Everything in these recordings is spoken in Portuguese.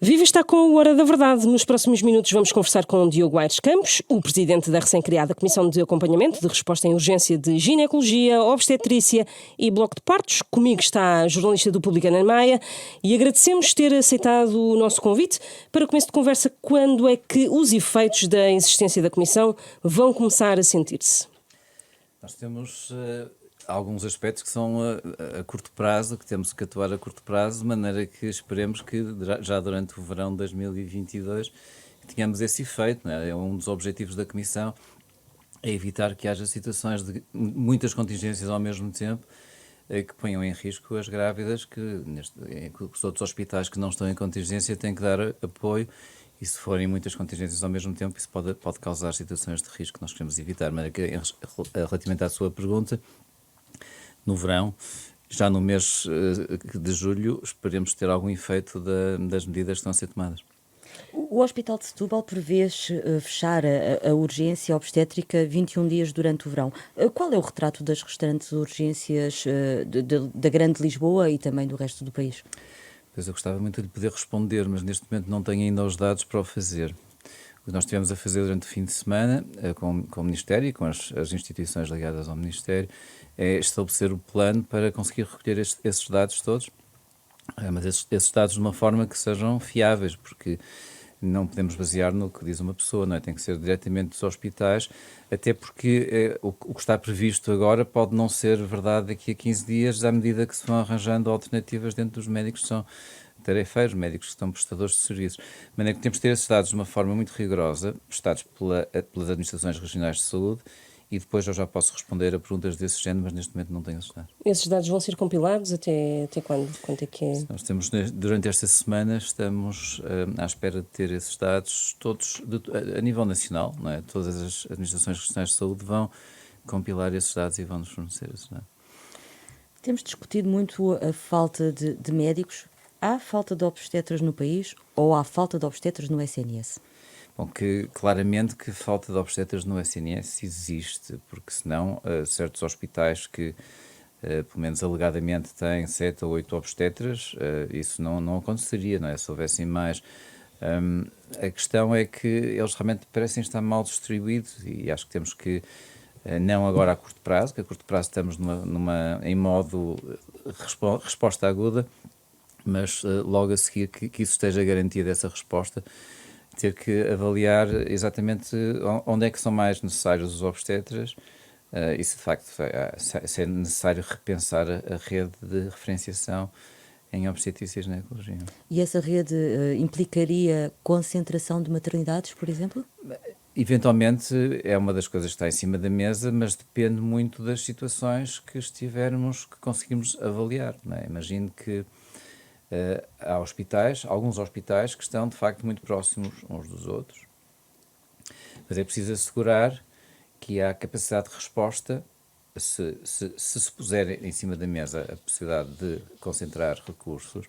Viva está com a Hora da Verdade. Nos próximos minutos vamos conversar com Diogo Aires Campos, o presidente da recém-criada Comissão de Acompanhamento de Resposta em Urgência de Ginecologia, Obstetrícia e Bloco de Partos. Comigo está a jornalista do Público Ana Maia e agradecemos ter aceitado o nosso convite. Para começo de conversa, quando é que os efeitos da existência da Comissão vão começar a sentir-se? Nós temos alguns aspectos que são a curto prazo, que temos que atuar a curto prazo, de maneira que esperemos que já durante o verão de 2022 tenhamos esse efeito. Não é? É um dos objetivos da Comissão, é evitar que haja situações de muitas contingências ao mesmo tempo que ponham em risco as grávidas, que os outros hospitais que não estão em contingência têm que dar apoio. E se forem muitas contingências ao mesmo tempo, isso pode causar situações de risco que nós queremos evitar. Mas relativamente à sua pergunta, no verão, já no mês de julho, esperemos ter algum efeito das medidas que estão a ser tomadas. O Hospital de Setúbal prevê fechar a urgência obstétrica 21 dias durante o verão. Qual é o retrato das restantes urgências da Grande Lisboa e também do resto do país? Pois eu gostava muito de lhe poder responder, mas neste momento não tenho ainda os dados para o fazer. O que nós estivemos a fazer durante o fim de semana com o Ministério e com as instituições ligadas ao Ministério é estabelecer o plano para conseguir recolher esses dados todos, mas esses dados de uma forma que sejam fiáveis, porque não podemos basear no que diz uma pessoa, não é? Tem que ser diretamente dos hospitais, até porque o que está previsto agora pode não ser verdade daqui a 15 dias, à medida que se vão arranjando alternativas dentro dos médicos que são tarefeiros, médicos que são prestadores de serviços. De maneira que temos de ter esses dados de uma forma muito rigorosa, prestados pelas administrações regionais de saúde, e depois eu já posso responder a perguntas desse género, mas neste momento não tenho esses dados. Esses dados vão ser compilados até quando? Quanto é que é? Nós temos, durante esta semana, estamos à espera de ter esses dados todos a nível nacional, não é? Todas as administrações regionais de saúde vão compilar esses dados e vão nos fornecer esses dados. Temos discutido muito a falta de médicos. Há falta de obstetras no país ou há falta de obstetras no SNS? Bom, que claramente que falta de obstetras no SNS existe, porque senão certos hospitais que, pelo menos alegadamente, têm 7 ou 8 obstetras, isso não aconteceria, não é? Se houvessem mais. A questão é que eles realmente parecem estar mal distribuídos e acho que temos que, não agora a curto prazo, que a curto prazo estamos em modo resposta aguda, mas logo a seguir que isso esteja garantida, essa resposta, ter que avaliar exatamente onde é que são mais necessários os obstetras e se de facto se é necessário repensar a rede de referenciação em obstetrícia e ginecologia. E essa rede implicaria concentração de maternidades, por exemplo? Eventualmente é uma das coisas que está em cima da mesa, mas depende muito das situações que conseguimos avaliar. Não é? Imagino que há alguns hospitais que estão de facto muito próximos uns dos outros, mas é preciso assegurar que há capacidade de resposta se puser em cima da mesa a possibilidade de concentrar recursos,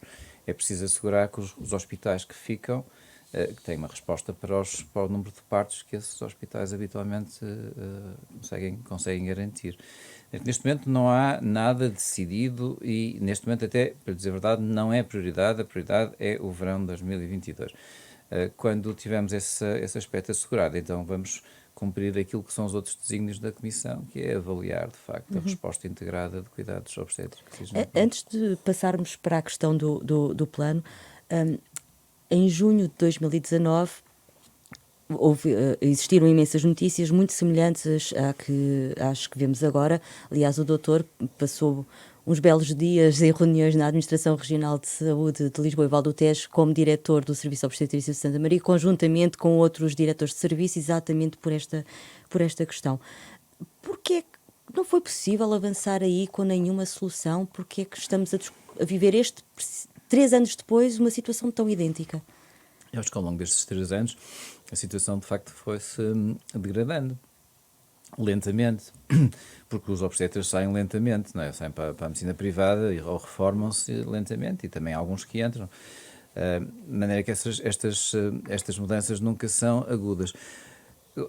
é preciso assegurar que os hospitais que ficam que têm uma resposta para o número de partos que esses hospitais habitualmente conseguem garantir. Neste momento não há nada decidido e, neste momento, até, para dizer a verdade, não é prioridade. A prioridade é o verão de 2022. Quando tivermos esse aspecto assegurado, então vamos cumprir aquilo que são os outros desígnios da Comissão, que é avaliar, de facto, a resposta integrada de cuidados obstétricos. Antes de passarmos para a questão do plano, em junho de 2019, existiram imensas notícias muito semelhantes às que vemos agora. Aliás, o doutor passou uns belos dias em reuniões na Administração Regional de Saúde de Lisboa e Val do Tejo como diretor do Serviço Obstetrício de Santa Maria, conjuntamente com outros diretores de serviço, exatamente por esta questão. Porquê é que não foi possível avançar aí com nenhuma solução? Porquê é que estamos a viver 3 anos depois, uma situação tão idêntica? Eu acho que ao longo destes 3 anos a situação de facto foi-se degradando lentamente, porque os obstetras saem lentamente, não é? Saem para a medicina privada ou reformam-se lentamente e também há alguns que entram, de maneira que estas mudanças nunca são agudas.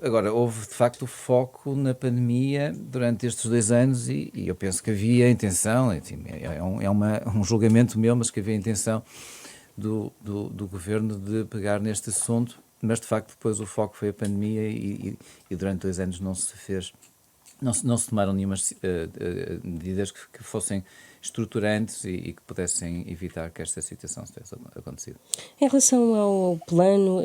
Agora, houve de facto foco na pandemia durante estes 2 anos e eu penso que havia intenção, enfim, é um julgamento meu, mas que havia intenção do Governo de pegar neste assunto, mas de facto depois o foco foi a pandemia e durante 2 anos não se tomaram nenhumas medidas que fossem estruturantes e que pudessem evitar que esta situação tivesse acontecido. Em relação ao plano,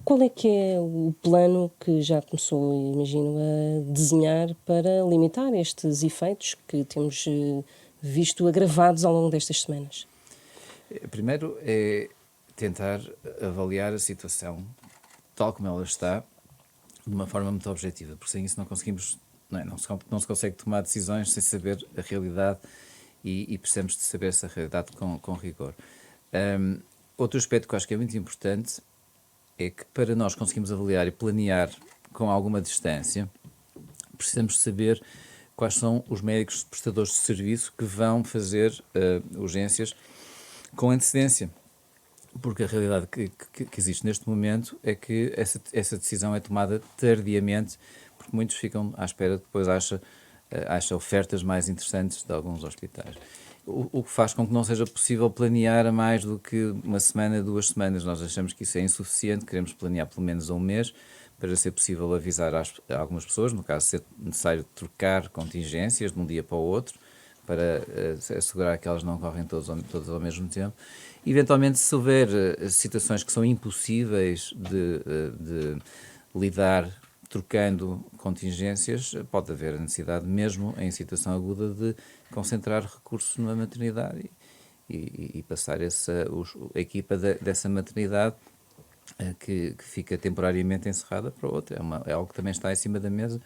qual é que é o plano que já começou, imagino, a desenhar para limitar estes efeitos que temos visto agravados ao longo destas semanas? Primeiro é tentar avaliar a situação tal como ela está, de uma forma muito objetiva, porque sem isso não conseguimos, não se consegue tomar decisões sem saber a realidade e precisamos de saber essa realidade com rigor. Outro aspecto que eu acho que é muito importante é que para nós conseguirmos avaliar e planear com alguma distância, precisamos saber quais são os médicos prestadores de serviço que vão fazer urgências com antecedência. Porque a realidade que existe neste momento é que essa decisão é tomada tardiamente, porque muitos ficam à espera, depois acha ofertas mais interessantes de alguns hospitais. O que faz com que não seja possível planear a mais do que uma semana, 2 semanas. Nós achamos que isso é insuficiente, queremos planear pelo menos a um mês, para ser possível avisar a algumas pessoas, no caso ser necessário trocar contingências de um dia para o outro, para assegurar que elas não correm todas ao mesmo tempo. Eventualmente, se houver situações que são impossíveis de lidar trocando contingências, pode haver a necessidade, mesmo em situação aguda, de concentrar recursos numa maternidade e passar a equipa dessa maternidade que fica temporariamente encerrada para outra. É algo que também está em cima da mesa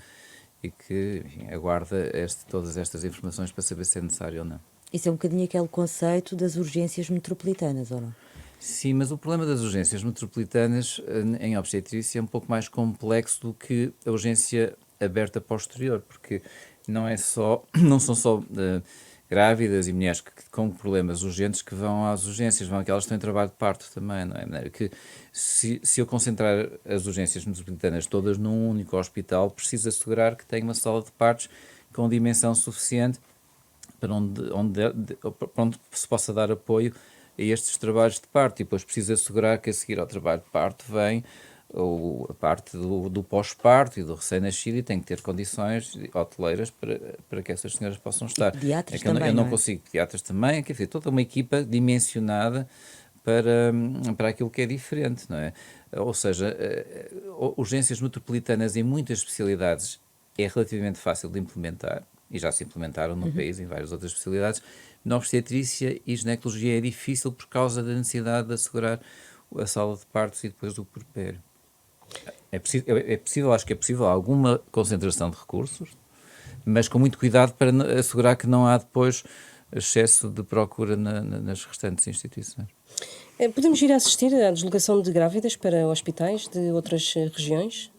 e que, enfim, aguarda todas estas informações para saber se é necessário ou não. Isso é um bocadinho aquele conceito das urgências metropolitanas, ou não? Sim, mas o problema das urgências metropolitanas em obstetrícia é um pouco mais complexo do que a urgência aberta posterior, porque não são só grávidas e mulheres com problemas urgentes que vão às urgências, vão aquelas que têm trabalho de parto também, não é? De maneira que se eu concentrar as urgências metropolitanas todas num único hospital, preciso assegurar que tenho uma sala de partos com dimensão suficiente para onde se possa dar apoio a estes trabalhos de parto, e depois preciso assegurar que a seguir ao trabalho de parto vem a parte do pós-parto e do recém-nascido, e tem que ter condições hoteleiras para que essas senhoras possam estar. E pediatras eu também, não é? consigo, pediatras também, quer dizer, toda uma equipa dimensionada para aquilo que é diferente, não é? Ou seja, urgências metropolitanas em muitas especialidades é relativamente fácil de implementar, e já se implementaram no país em várias outras especialidades. Na obstetrícia e ginecologia é difícil por causa da necessidade de assegurar a sala de partos e depois do puerpério. Acho que é possível alguma concentração de recursos, mas com muito cuidado para assegurar que não há depois excesso de procura nas restantes instituições. Podemos ir a assistir à deslocação de grávidas para hospitais de outras regiões?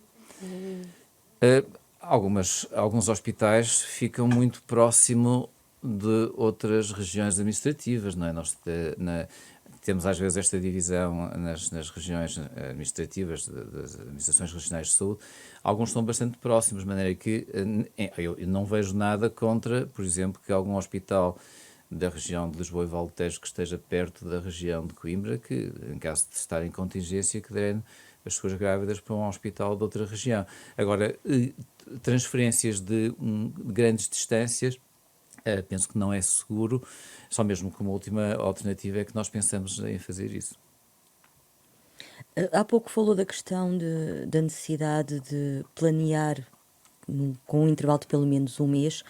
Alguns hospitais ficam muito próximo de outras regiões administrativas, não é? Nós temos às vezes esta divisão nas regiões administrativas das administrações regionais de saúde. Alguns são bastante próximos, de maneira que eu não vejo nada contra, por exemplo, que algum hospital da região de Lisboa e Vale do Tejo que esteja perto da região de Coimbra, que em caso de estar em contingência, que drene as suas grávidas para um hospital de outra região. Agora, transferências de grandes distâncias, penso que não é seguro, só mesmo como última alternativa é que nós pensamos em fazer isso. Há pouco falou da questão da necessidade de planear com um intervalo de pelo menos um mês.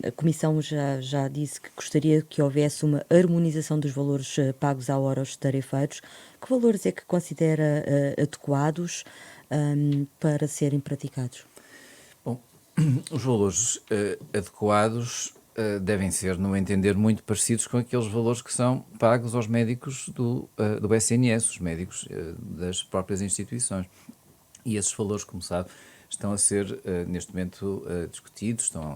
A Comissão já disse que gostaria que houvesse uma harmonização dos valores pagos à hora aos tarefeiros. Que valores é que considera adequados para serem praticados? Bom, os valores adequados devem ser, no meu entender, muito parecidos com aqueles valores que são pagos aos médicos do SNS, os médicos das próprias instituições. E esses valores, como sabe, estão a ser, neste momento, discutidos, estão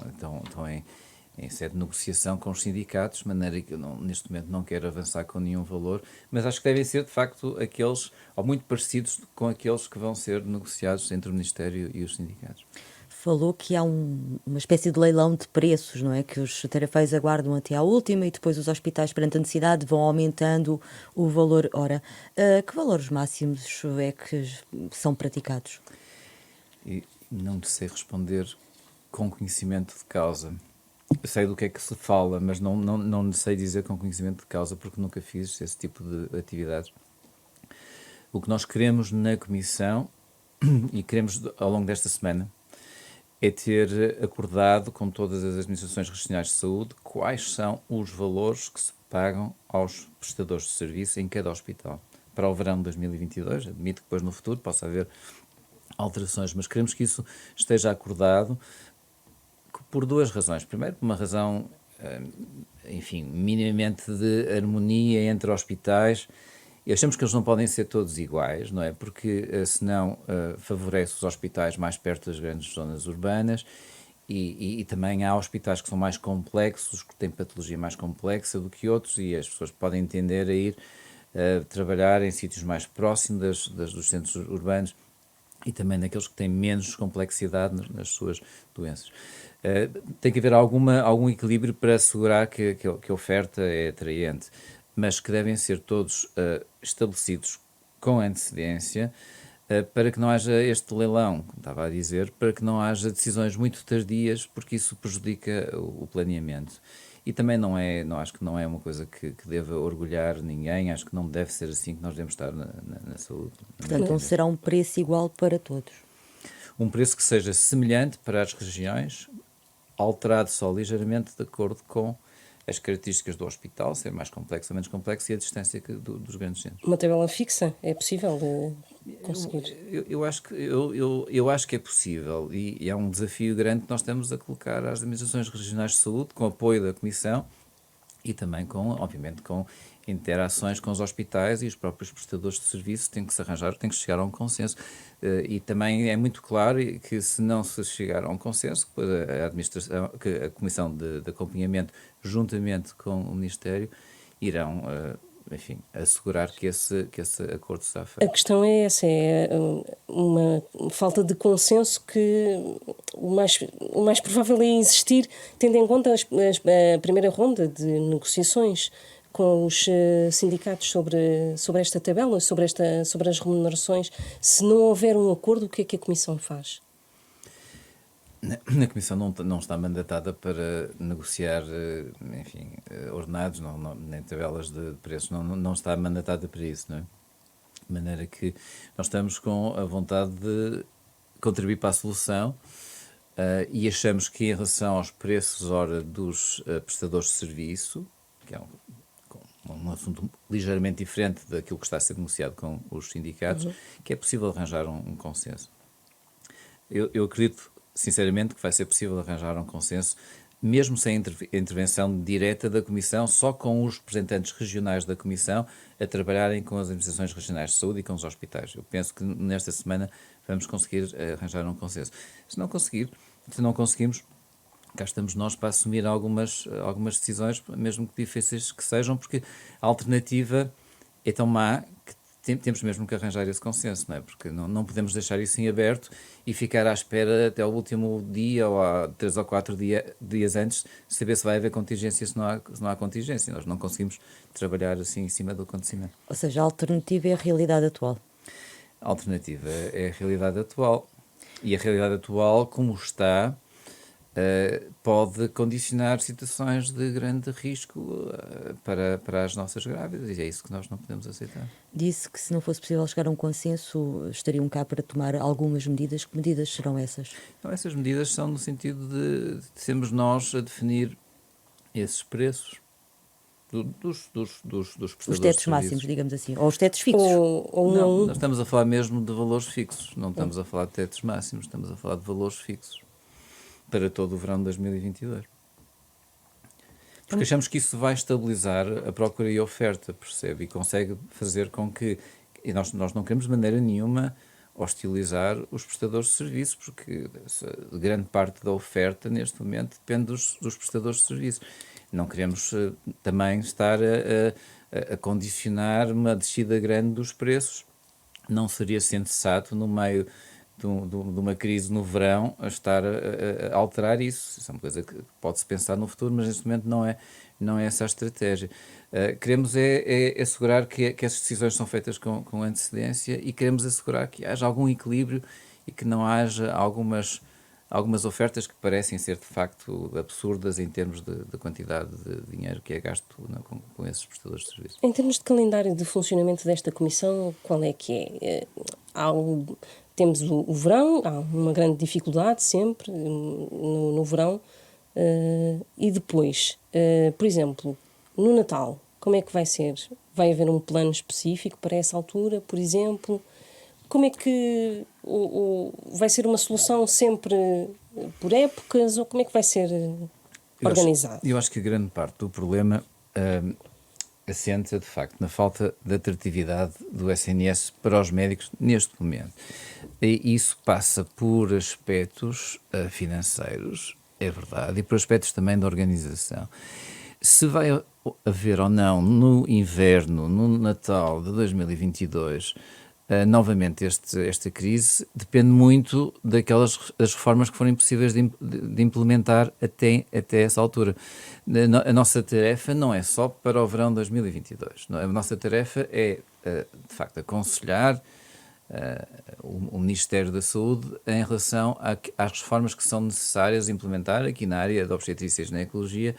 em sede de negociação com os sindicatos, de maneira que eu neste momento não quero avançar com nenhum valor, mas acho que devem ser, de facto, aqueles, ou muito parecidos com aqueles que vão ser negociados entre o Ministério e os sindicatos. falou que há uma espécie de leilão de preços, não é? Que os tarefeiros aguardam até à última e depois os hospitais, perante a necessidade, vão aumentando o valor hora. Que valores máximos é que são praticados? E não te sei responder com conhecimento de causa. Eu sei do que é que se fala, mas não sei dizer com conhecimento de causa, porque nunca fiz esse tipo de atividades. O que nós queremos na Comissão, e queremos ao longo desta semana, é ter acordado com todas as administrações regionais de saúde quais são os valores que se pagam aos prestadores de serviço em cada hospital. Para o verão de 2022, admito que depois no futuro possa haver alterações, mas queremos que isso esteja acordado por duas razões. Primeiro, por uma razão, enfim, minimamente de harmonia entre hospitais. E achamos que eles não podem ser todos iguais, não é? Porque senão favorece os hospitais mais perto das grandes zonas urbanas e também há hospitais que são mais complexos, que têm patologia mais complexa do que outros e as pessoas podem tender a ir trabalhar em sítios mais próximos dos centros urbanos e também naqueles que têm menos complexidade nas suas doenças. Tem que haver algum equilíbrio para assegurar que a oferta é atraente, mas que devem ser todos estabelecidos com antecedência para que não haja este leilão, como estava a dizer, para que não haja decisões muito tardias, porque isso prejudica o planeamento. E também acho que não é uma coisa que deva orgulhar ninguém, acho que não deve ser assim que nós devemos estar na saúde. Portanto, não será um preço igual para todos. Um preço que seja semelhante para as regiões, alterado só ligeiramente de acordo com as características do hospital, ser mais complexo ou menos complexo, e a distância dos grandes centros. Uma tabela fixa é possível de conseguir? Eu acho que é possível e é um desafio grande que nós estamos a colocar às administrações regionais de saúde, com apoio da Comissão e também, obviamente, com interações com os hospitais e os próprios prestadores de serviço têm que se arranjar, têm que chegar a um consenso. E também é muito claro que se não se chegar a um consenso, a administração, que a Comissão de Acompanhamento, juntamente com o Ministério, irão, enfim, assegurar que esse acordo será A feito. questão é essa, é uma falta de consenso que o mais provável é existir, tendo em conta a primeira ronda de negociações com os sindicatos sobre esta tabela, sobre as remunerações. Se não houver um acordo, o que é que a Comissão faz? A Comissão não está mandatada para negociar, enfim, ordenados, nem tabelas de preços, não está mandatada para isso, não é? De maneira que nós estamos com a vontade de contribuir para a solução e achamos que em relação aos preços hora dos prestadores de serviço, que é um assunto ligeiramente diferente daquilo que está a ser negociado com os sindicatos, que é possível arranjar um consenso. Eu acredito, sinceramente, que vai ser possível arranjar um consenso, mesmo sem intervenção direta da Comissão, só com os representantes regionais da Comissão a trabalharem com as administrações regionais de saúde e com os hospitais. Eu penso que nesta semana vamos conseguir arranjar um consenso. Se não conseguimos, cá estamos nós para assumir algumas decisões, mesmo que difíceis que sejam, porque a alternativa é tão má que temos mesmo que arranjar esse consenso, não é? Porque não podemos deixar isso em aberto e ficar à espera até o último dia ou há 3 ou 4 dias antes, saber se vai haver contingência, se não há contingência. Nós não conseguimos trabalhar assim em cima do acontecimento. Ou seja, a alternativa é a realidade atual. A alternativa é a realidade atual. E a realidade atual, como está, pode condicionar situações de grande risco para as nossas grávidas, e é isso que nós não podemos aceitar. Disse que se não fosse possível chegar a um consenso, estariam cá para tomar algumas medidas. Que medidas serão essas? Então, essas medidas são no sentido de sermos nós a definir esses preços dos prestadores Os tetos de serviços. máximos, digamos assim, ou os tetos fixos. Não, nós estamos a falar mesmo de valores fixos, não estamos a falar de tetos máximos, estamos a falar de valores fixos para todo o verão de 2022. Porque achamos que isso vai estabilizar a procura e a oferta, percebe? E consegue fazer com que... E nós não queremos de maneira nenhuma hostilizar os prestadores de serviços, porque grande parte da oferta neste momento depende dos prestadores de serviços. Não queremos também estar a condicionar uma descida grande dos preços. Não seria sensato no meio de uma crise no verão a estar a alterar isso. Isso é uma coisa que pode-se pensar no futuro, mas neste momento não é essa a estratégia. Queremos assegurar que essas decisões são feitas com antecedência e queremos assegurar que haja algum equilíbrio e que não haja algumas ofertas que parecem ser de facto absurdas em termos de quantidade de dinheiro que é gasto com esses prestadores de serviços. Em termos de calendário de funcionamento desta comissão, qual é que é? Temos o verão, há uma grande dificuldade sempre no verão, e depois, por exemplo, no Natal, como é que vai ser? Vai haver um plano específico para essa altura, por exemplo? Como é que vai ser uma solução sempre por épocas, ou como é que vai ser organizado? Eu acho que a grande parte do problema assenta, de facto, na falta de atratividade do SNS para os médicos neste momento. E isso passa por aspectos financeiros, é verdade, e por aspectos também da organização. Se vai haver ou não no inverno, no Natal de 2022, novamente esta crise, depende muito das reformas que forem possíveis de implementar até essa altura. A nossa tarefa não é só para o verão de 2022. A nossa tarefa é, de facto, aconselhar o Ministério da Saúde em relação às reformas que são necessárias implementar aqui na área da obstetrícia e ginecologia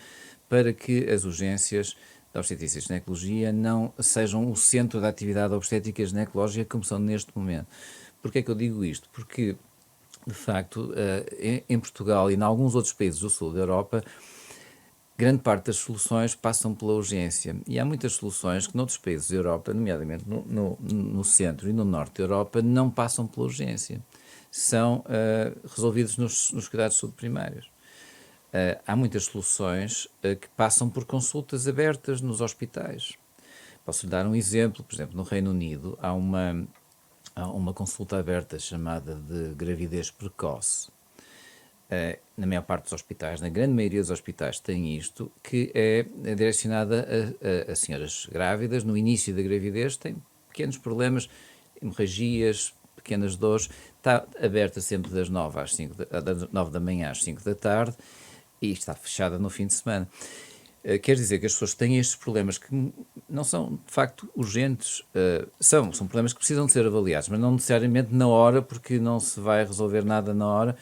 para que as urgências da obstetrícia e ginecologia não sejam o centro da atividade obstétrica e ginecológica como são neste momento. Porquê é que eu digo isto? Porque, de facto, em Portugal e em alguns outros países do sul da Europa, grande parte das soluções passam pela urgência. E há muitas soluções que noutros países da Europa, nomeadamente no centro e no norte da Europa, não passam pela urgência. São resolvidos nos cuidados de saúde primários. Há muitas soluções que passam por consultas abertas nos hospitais. Posso dar um exemplo. Por exemplo, no Reino Unido há uma consulta aberta chamada de gravidez precoce. Na maior parte dos hospitais, na grande maioria dos hospitais tem isto, que é direcionada a senhoras grávidas. No início da gravidez têm pequenos problemas, hemorragias, pequenas dores. Está aberta sempre das 9 da manhã às 5 da tarde. E está fechada no fim de semana. Quer dizer que as pessoas que têm estes problemas que não são, de facto, urgentes, são problemas que precisam de ser avaliados, mas não necessariamente na hora, porque não se vai resolver nada na hora.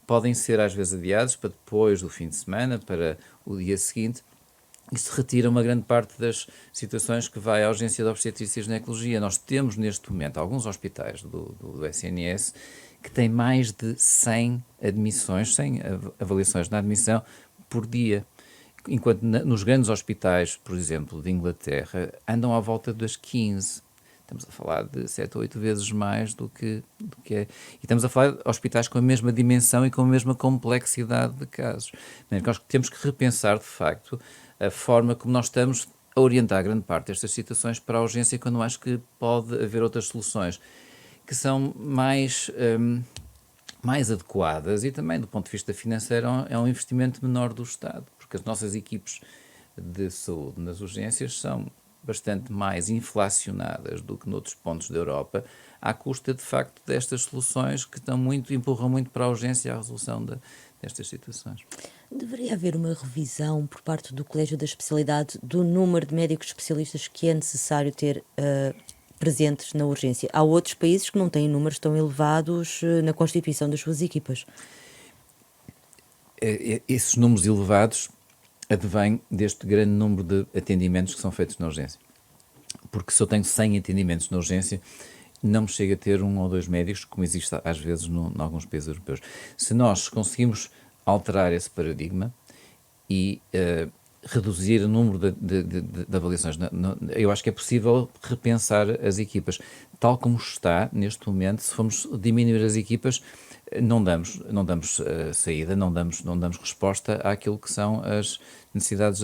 Podem ser, às vezes, adiados para depois do fim de semana, para o dia seguinte. Isso retira uma grande parte das situações que vai à urgência da obstetrícia e ginecologia. Nós temos, neste momento, alguns hospitais do SNS que têm mais de 100 admissões, 100 avaliações na admissão por dia. Enquanto nos grandes hospitais, por exemplo, de Inglaterra, andam à volta das 15. Estamos a falar de 7 ou 8 vezes mais do que é. E estamos a falar de hospitais com a mesma dimensão e com a mesma complexidade de casos. Nós temos que repensar, de facto, a forma como nós estamos a orientar grande parte destas situações para a urgência, quando acho que pode haver outras soluções que são mais adequadas e também, do ponto de vista financeiro, é um investimento menor do Estado, porque as nossas equipes de saúde nas urgências são bastante mais inflacionadas do que noutros pontos da Europa, à custa, de facto, destas soluções que empurram muito para a urgência e a resolução destas situações. Deveria haver uma revisão por parte do Colégio da Especialidade do número de médicos especialistas que é necessário ter presentes na urgência. Há outros países que não têm números tão elevados na constituição das suas equipas. Esses números elevados advêm deste grande número de atendimentos que são feitos na urgência. Porque se eu tenho 100 atendimentos na urgência, não me chega a ter 1 ou 2 médicos, como existe às vezes em alguns países europeus. Se nós conseguimos alterar esse paradigma e reduzir o número de avaliações, eu acho que é possível repensar as equipas. Tal como está neste momento, se formos diminuir as equipas, não damos saída, não damos resposta àquilo que são as necessidades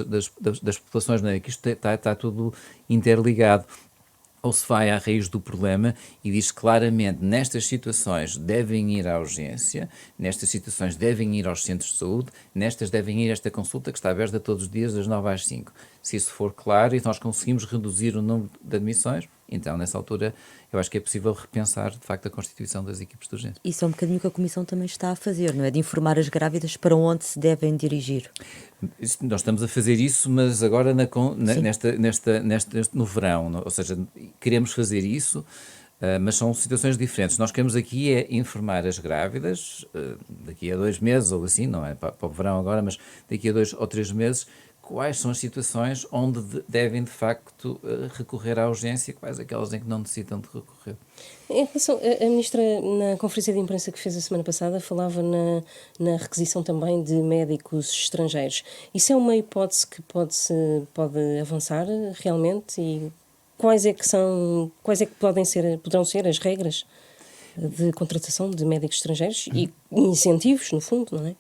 das populações, não é? Que isto está tudo interligado. Ou se vai à raiz do problema e diz claramente, nestas situações devem ir à urgência, nestas situações devem ir aos centros de saúde, nestas devem ir a esta consulta que está aberta todos os dias das 9 às 5. Se isso for claro e nós conseguimos reduzir o número de admissões, então, nessa altura, eu acho que é possível repensar, de facto, a constituição das equipes de urgência. Isso é um bocadinho o que a Comissão também está a fazer, não é? De informar as grávidas para onde se devem dirigir. Nós estamos a fazer isso, mas agora Sim. no verão, ou seja, queremos fazer isso, mas são situações diferentes. Nós queremos aqui é informar as grávidas, daqui a 2 meses ou assim, não é para o verão agora, mas daqui a 2 ou 3 meses, quais são as situações onde devem de facto recorrer à urgência, quais aquelas em que não necessitam de recorrer. Em relação, a Ministra, na conferência de imprensa que fez a semana passada, falava na requisição também de médicos estrangeiros. Isso é uma hipótese que pode avançar realmente? E quais é que poderão ser as regras de contratação de médicos estrangeiros e incentivos, no fundo, não é?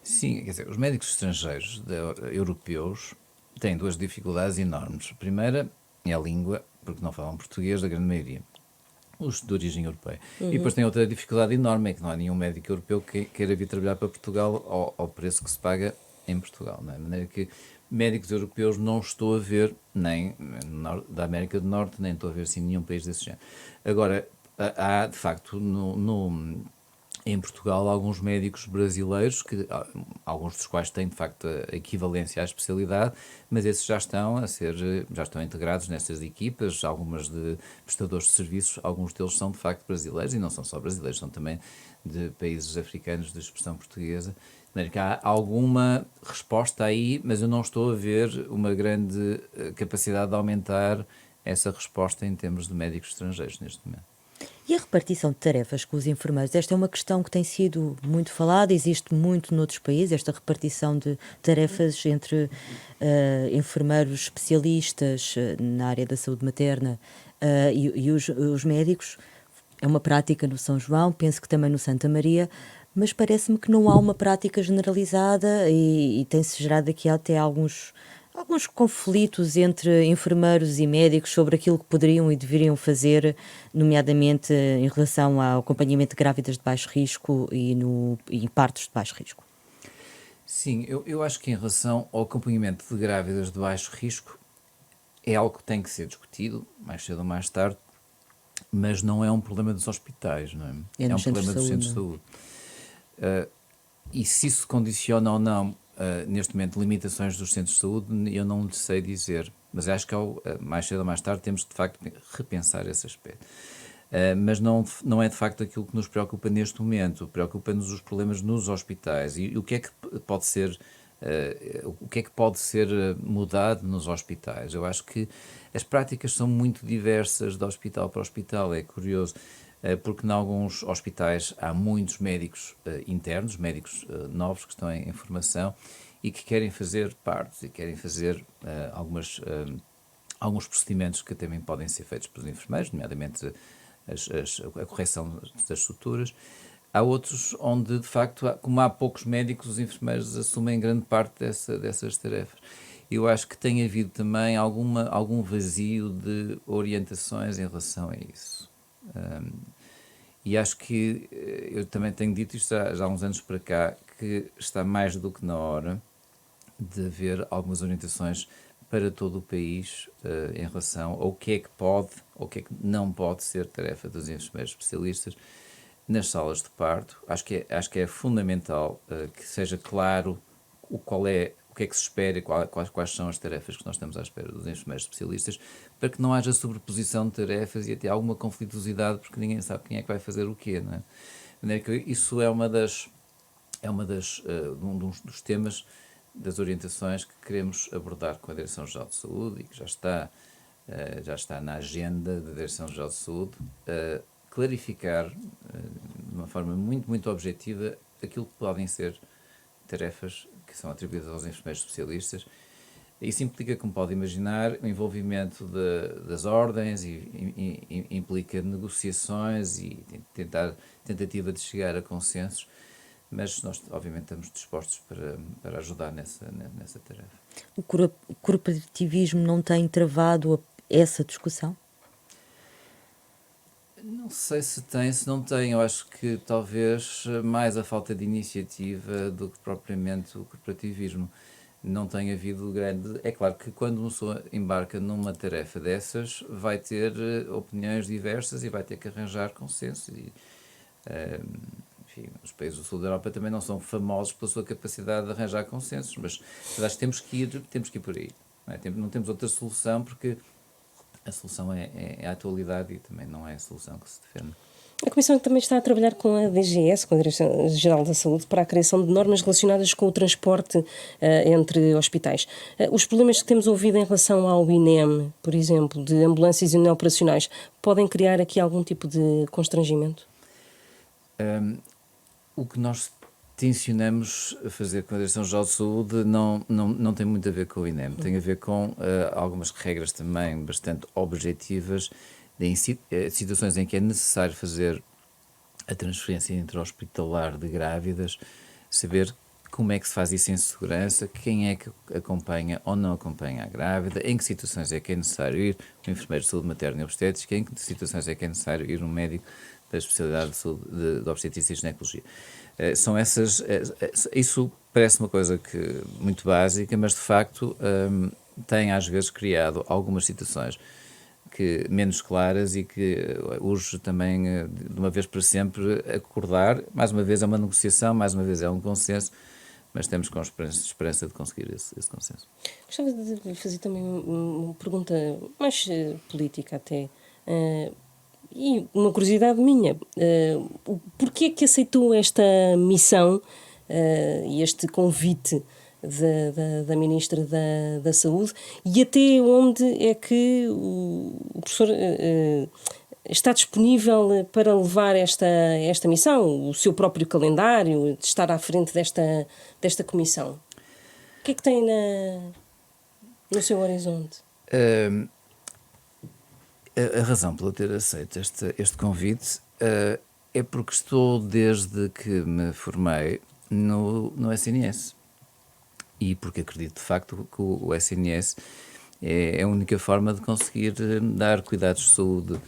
Sim, quer dizer, os médicos estrangeiros europeus têm 2 dificuldades enormes. A primeira é a língua, porque não falam português, da grande maioria. Os de origem europeia. E depois tem outra dificuldade enorme, é que não há nenhum médico europeu que queira vir trabalhar para Portugal ao preço que se paga em Portugal. Não é? De maneira que médicos europeus não estou a ver, nem da América do Norte, nem estou a ver assim nenhum país desse género. Agora, há de facto em Portugal alguns médicos brasileiros, alguns dos quais têm de facto a equivalência à especialidade, mas esses já estão integrados nessas equipas, algumas de prestadores de serviços, alguns deles são de facto brasileiros, e não são só brasileiros, são também de países africanos de expressão portuguesa. De maneira que há alguma resposta aí, mas eu não estou a ver uma grande capacidade de aumentar essa resposta em termos de médicos estrangeiros neste momento. E a repartição de tarefas com os enfermeiros? Esta é uma questão que tem sido muito falada, existe muito noutros países, esta repartição de tarefas entre enfermeiros especialistas na área da saúde materna e os médicos. É uma prática no São João, penso que também no Santa Maria, mas parece-me que não há uma prática generalizada e tem-se gerado aqui até alguns conflitos entre enfermeiros e médicos sobre aquilo que poderiam e deveriam fazer, nomeadamente em relação ao acompanhamento de grávidas de baixo risco e partos de baixo risco. Sim, eu acho que em relação ao acompanhamento de grávidas de baixo risco é algo que tem que ser discutido, mais cedo ou mais tarde, mas não é um problema dos hospitais, não é? É É um nos centros problema de dos saúde, centros de não saúde. E se isso condiciona ou não, neste momento, limitações dos centros de saúde, eu não lhe sei dizer. Mas acho que mais cedo ou mais tarde temos que, de facto, repensar esse aspecto. Mas não é, de facto, aquilo que nos preocupa neste momento. Preocupa-nos os problemas nos hospitais. E o que é que pode ser... o que é que pode ser mudado nos hospitais? Eu acho que as práticas são muito diversas de hospital para hospital, é curioso, porque em alguns hospitais há muitos médicos internos, médicos novos que estão em formação e que querem fazer partos e querem fazer alguns procedimentos que também podem ser feitos pelos enfermeiros, nomeadamente a correção das suturas. Há outros onde, de facto, como há poucos médicos, os enfermeiros assumem grande parte dessas tarefas. Eu acho que tem havido também algum vazio de orientações em relação a isso. E acho que eu também tenho dito isto já há uns anos para cá, que está mais do que na hora de haver algumas orientações para todo o país em relação ao que é que pode ou o que é que não pode ser tarefa dos enfermeiros especialistas nas salas de parto. Acho que é fundamental que seja claro o que é que se espera e quais são as tarefas que nós estamos à espera dos enfermeiros especialistas, para que não haja sobreposição de tarefas e até alguma conflituosidade, porque ninguém sabe quem é que vai fazer o quê, não é? Isso é um dos temas das orientações que queremos abordar com a Direção-Geral de Saúde e que já está na agenda da Direção-Geral de Saúde, clarificar de uma forma muito, muito objetiva aquilo que podem ser tarefas que são atribuídas aos enfermeiros especialistas. Isso implica, como pode imaginar, o envolvimento das ordens e implica negociações e tentativa de chegar a consensos, mas nós, obviamente, estamos dispostos para ajudar nessa tarefa. O corporativismo não tem travado essa discussão? Não sei se tem, se não tem. Eu acho que talvez mais a falta de iniciativa do que propriamente o corporativismo. não tem havido grande... É claro que quando uma pessoa embarca numa tarefa dessas, vai ter opiniões diversas e vai ter que arranjar consenso. E, enfim, os países do sul da Europa também não são famosos pela sua capacidade de arranjar consensos, mas acho que temos que ir por aí. Não temos outra solução, porque a solução é a atualidade e também não é a solução que se defende. A Comissão também está a trabalhar com a DGS, com a Direção-Geral da Saúde, para a criação de normas relacionadas com o transporte entre hospitais. Os problemas que temos ouvido em relação ao INEM, por exemplo, de ambulâncias inoperacionais, podem criar aqui algum tipo de constrangimento? O que nós tencionamos a fazer com a Direção-Geral de Saúde não tem muito a ver com o INEM, tem a ver com algumas regras também bastante objetivas de situações em que é necessário fazer a transferência intra-hospitalar de grávidas, saber como é que se faz isso em segurança, quem é que acompanha ou não acompanha a grávida, em que situações é que é necessário ir um enfermeiro de saúde materna e obstétrica, em que situações é que é necessário ir um médico da especialidade de obstetrícia e ginecologia. São essas... Isso parece uma coisa muito básica, mas de facto tem às vezes criado algumas situações menos claras e que urge também, de uma vez para sempre, acordar. Mais uma vez é uma negociação, mais uma vez é um consenso, mas temos com esperança de conseguir esse consenso. Gostava de fazer também uma pergunta mais política até, e uma curiosidade minha. Porquê é que aceitou esta missão e este convite da Ministra da Saúde, e até onde é que o professor está disponível para levar esta missão, o seu próprio calendário, de estar à frente desta comissão? O que é que tem no seu horizonte? A razão pela ter aceito este convite é porque estou, desde que me formei, no SNS. E porque acredito, de facto, que o SNS é a única forma de conseguir dar cuidados de saúde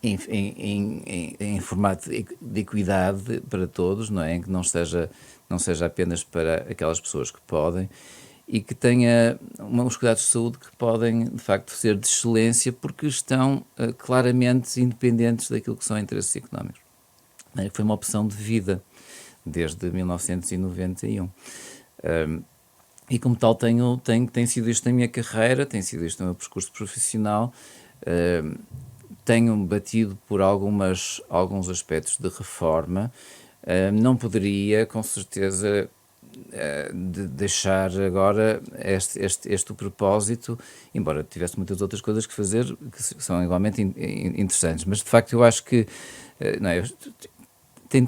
em formato de equidade para todos, não é? Em que não seja apenas para aquelas pessoas que podem, e que tenha uns cuidados de saúde que podem, de facto, ser de excelência, porque estão claramente independentes daquilo que são interesses económicos. Foi uma opção de vida desde 1991. E como tal tem sido isto na minha carreira, tem sido isto no meu percurso profissional. Tenho batido por alguns aspectos de reforma. Não poderia, com certeza, deixar agora este propósito, embora tivesse muitas outras coisas que fazer que são igualmente interessantes, mas de facto eu acho que não é,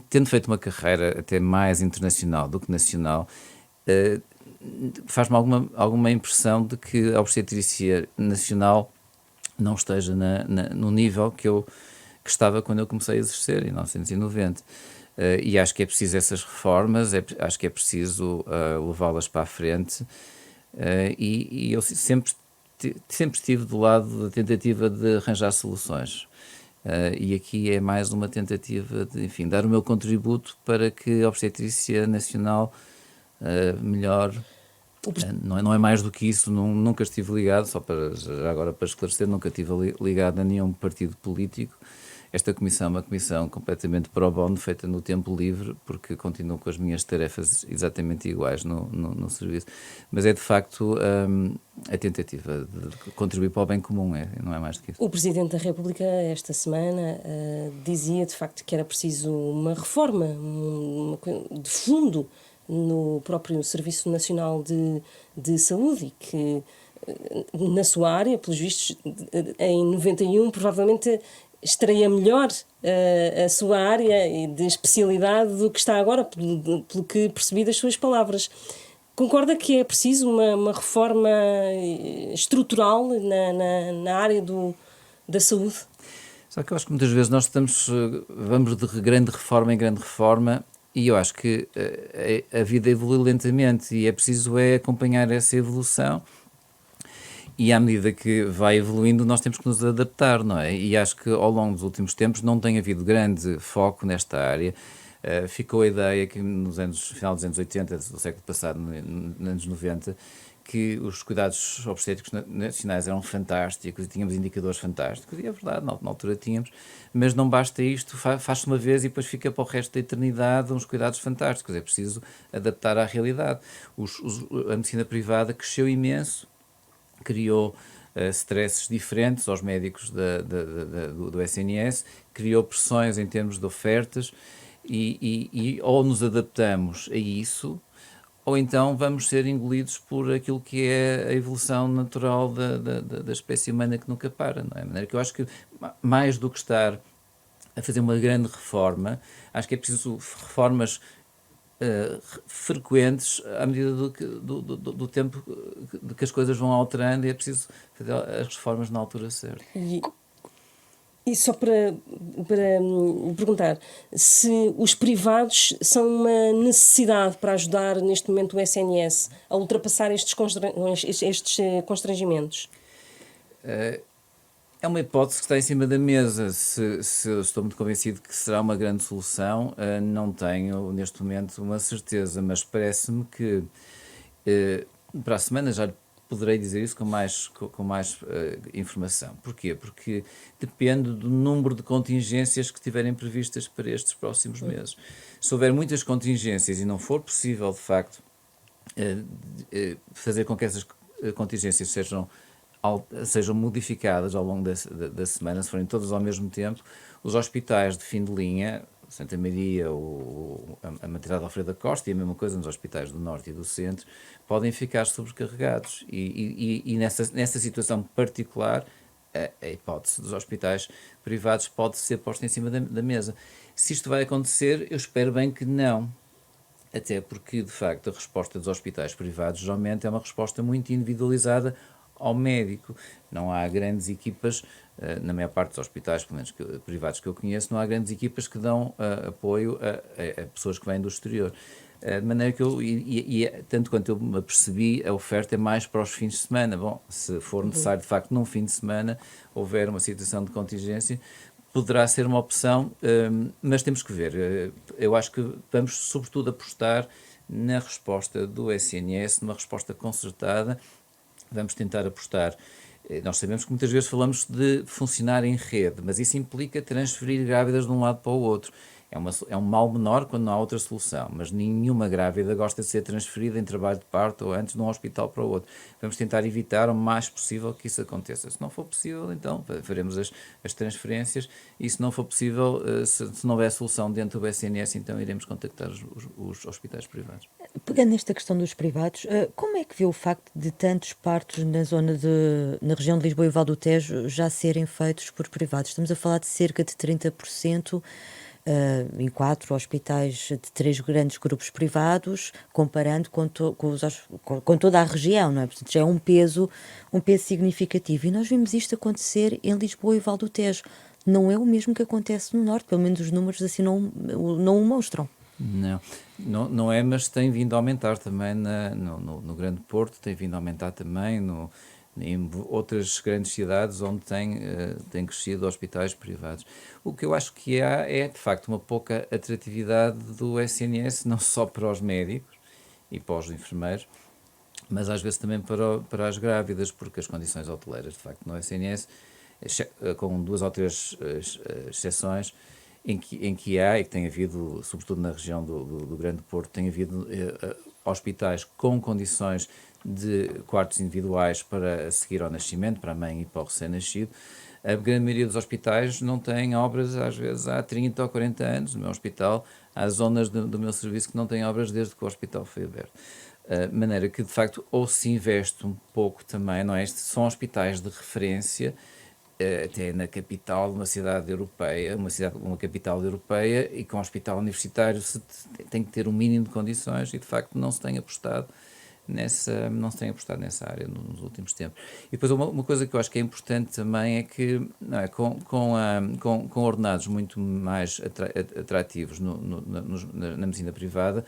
tendo feito uma carreira até mais internacional do que nacional, faz-me alguma impressão de que a obstetrícia nacional não esteja no nível que estava quando eu comecei a exercer, em 1990. E acho que é preciso essas reformas, acho que é preciso levá-las para a frente, e eu sempre estive do lado da tentativa de arranjar soluções. E aqui é mais uma tentativa de, enfim, dar o meu contributo para que a obstetrícia nacional melhore. Não é mais do que isso, nunca estive ligado, já agora para esclarecer, nunca estive ligado a nenhum partido político. Esta comissão é uma comissão completamente pro bono, feita no tempo livre, porque continuo com as minhas tarefas exatamente iguais no serviço. Mas é de facto a tentativa de contribuir para o bem comum, não é mais do que isso. O Presidente da República, esta semana, dizia de facto que era preciso uma reforma de fundo no próprio Serviço Nacional de Saúde, e que na sua área, pelos vistos, em 91, provavelmente estaria melhor a sua área de especialidade do que está agora, pelo que percebi das suas palavras. Concorda que é preciso uma reforma estrutural na área da saúde? Só que eu acho que muitas vezes nós vamos de grande reforma em grande reforma, e eu acho que a vida evolui lentamente e é preciso acompanhar essa evolução. E à medida que vai evoluindo, nós temos que nos adaptar, não é? E acho que ao longo dos últimos tempos não tem havido grande foco nesta área. ficou a ideia que final dos anos 80, do século passado, nos anos 90, que os cuidados obstétricos nacionais eram fantásticos e tínhamos indicadores fantásticos, e é verdade, na altura tínhamos, mas não basta isto, faz-se uma vez e depois fica para o resto da eternidade uns cuidados fantásticos, é preciso adaptar à realidade. A medicina privada cresceu imenso, criou stresses diferentes aos médicos do SNS, criou pressões em termos de ofertas, e ou nos adaptamos a isso, ou então vamos ser engolidos por aquilo que é a evolução natural da espécie humana, que nunca para, não é? De maneira que eu acho que, mais do que estar a fazer uma grande reforma, acho que é preciso reformas frequentes à medida do tempo de que as coisas vão alterando, e é preciso fazer as reformas na altura certa. E só para perguntar, se os privados são uma necessidade para ajudar neste momento o SNS a ultrapassar estes constrangimentos? É uma hipótese que está em cima da mesa. Se eu estou muito convencido que será uma grande solução, não tenho neste momento uma certeza, mas parece-me que para a semana já poderei dizer isso com mais informação. Porquê? Porque depende do número de contingências que estiverem previstas para estes próximos meses. Se houver muitas contingências e não for possível, de facto, fazer com que essas contingências sejam modificadas ao longo da semana, se forem todas ao mesmo tempo, os hospitais de fim de linha, Santa Maria, a Maternidade Alfredo da Costa, e a mesma coisa nos hospitais do Norte e do Centro, podem ficar sobrecarregados. E nessa situação particular, a hipótese dos hospitais privados pode ser posta em cima da mesa. Se isto vai acontecer, eu espero bem que não. Até porque, de facto, a resposta dos hospitais privados geralmente é uma resposta muito individualizada ao médico. Não há grandes equipas, na maior parte dos hospitais, pelo menos privados que eu conheço, não há grandes equipas que dão apoio a pessoas que vêm do exterior. De maneira que tanto quanto eu me apercebi, a oferta é mais para os fins de semana. Bom, se for necessário, de facto, num fim de semana, houver uma situação de contingência, poderá ser uma opção, mas temos que ver. Eu acho que vamos, sobretudo, apostar na resposta do SNS, numa resposta concertada. Vamos tentar apostar. Nós sabemos que muitas vezes falamos de funcionar em rede, mas isso implica transferir grávidas de um lado para o outro. É um mal menor quando não há outra solução, mas nenhuma grávida gosta de ser transferida em trabalho de parto ou antes de um hospital para o outro. Vamos tentar evitar o mais possível que isso aconteça. Se não for possível, então faremos as transferências, e se não for possível, se não houver solução dentro do SNS, então iremos contactar os hospitais privados. Pegando nesta questão dos privados, como é que vê o facto de tantos partos na região de Lisboa e Val do Tejo já serem feitos por privados? Estamos a falar de cerca de 30%, em 4 hospitais de 3 grandes grupos privados, comparando com toda a região, não é? Portanto, já é um peso significativo. E nós vimos isto acontecer em Lisboa e Val do Tejo. Não é o mesmo que acontece no Norte, pelo menos os números assim não o mostram. Não é, mas tem vindo a aumentar também no Grande Porto, tem vindo a aumentar também em outras grandes cidades onde tem crescido hospitais privados. O que eu acho que há é, de facto, uma pouca atratividade do SNS, não só para os médicos e para os enfermeiros, mas às vezes também para as grávidas, porque as condições hoteleiras, de facto, no SNS, com 2 ou 3 exceções, em que há, e que tem havido, sobretudo na região do Grande Porto, tem havido hospitais com condições de quartos individuais para seguir ao nascimento, para a mãe e para o recém-nascido. A grande maioria dos hospitais não tem obras, às vezes, há 30 ou 40 anos. No meu hospital, há zonas do meu serviço que não têm obras desde que o hospital foi aberto. De maneira que, de facto, ou se investe um pouco também, não é? Estes são hospitais de referência, até na capital de uma cidade europeia, uma capital europeia, e com um hospital universitário tem que ter um mínimo de condições, e de facto não se tem apostado nessa área nos últimos tempos. E depois uma coisa que eu acho que é importante também é que, não é, com ordenados muito mais atrativos na medicina privada,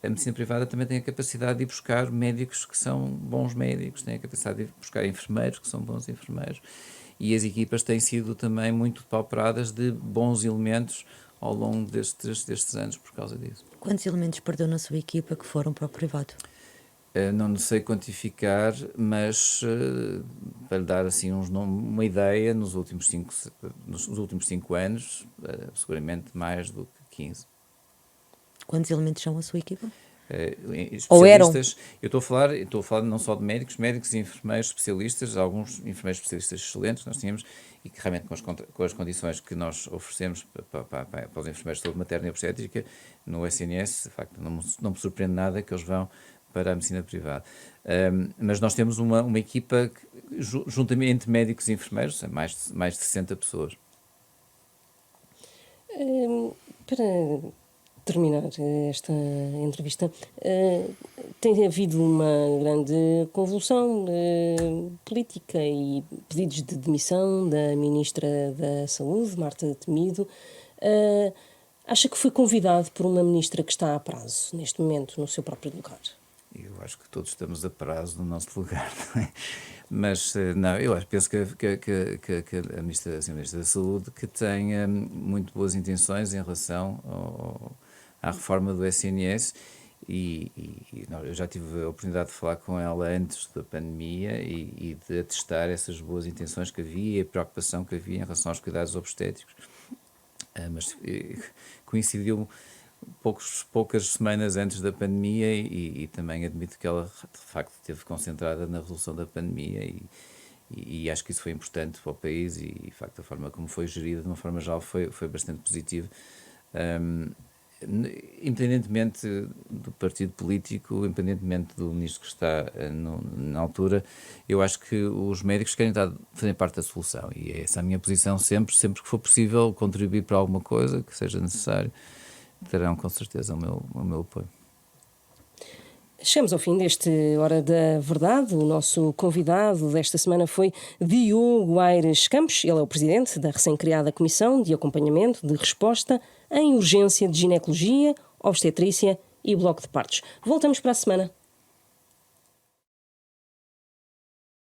a medicina privada também tem a capacidade de ir buscar médicos que são bons médicos, tem a capacidade de ir buscar enfermeiros que são bons enfermeiros, e as equipas têm sido também muito pauperadas de bons elementos ao longo destes anos por causa disso. Quantos elementos perdeu na sua equipa que foram para o privado? Não sei quantificar, mas para lhe dar assim uma ideia, nos últimos 5 anos, seguramente mais do que 15. Quantos elementos são a sua equipa? Ou eram? Eu estou a falar não só de médicos e enfermeiros especialistas, alguns enfermeiros especialistas excelentes que nós tínhamos e que realmente com as condições que nós oferecemos para os enfermeiros de saúde materna e obstétrica no SNS, de facto não me surpreende nada que eles vão para a medicina privada. Mas nós temos uma equipa juntamente entre médicos e enfermeiros, mais de 60 pessoas. Para terminar esta entrevista, tem havido uma grande convulsão política e pedidos de demissão da Ministra da Saúde, Marta Temido. Acha que foi convidado por uma ministra que está a prazo, neste momento, no seu próprio lugar? Eu acho que todos estamos a prazo no nosso lugar, não é? Mas, não, penso que a Ministra da Saúde que tenha muito boas intenções em relação à reforma do SNS eu já tive a oportunidade de falar com ela antes da pandemia e de atestar essas boas intenções que havia e a preocupação que havia em relação aos cuidados obstétricos. Mas coincidiu poucas semanas antes da pandemia e também admito que ela de facto esteve concentrada na resolução da pandemia e acho que isso foi importante para o país e de facto a forma como foi gerida de uma forma geral foi bastante positiva. Independentemente do partido político, independentemente do ministro que está na altura, eu acho que os médicos querem fazer parte da solução e essa é a minha posição sempre que for possível contribuir para alguma coisa que seja necessário, terão com certeza o meu apoio. Chegamos ao fim deste Hora da Verdade. O nosso convidado desta semana foi Diogo Aires Campos. Ele é o presidente da recém-criada Comissão de Acompanhamento de Resposta em Urgência de Ginecologia, Obstetrícia e Bloco de Partos. Voltamos para a semana.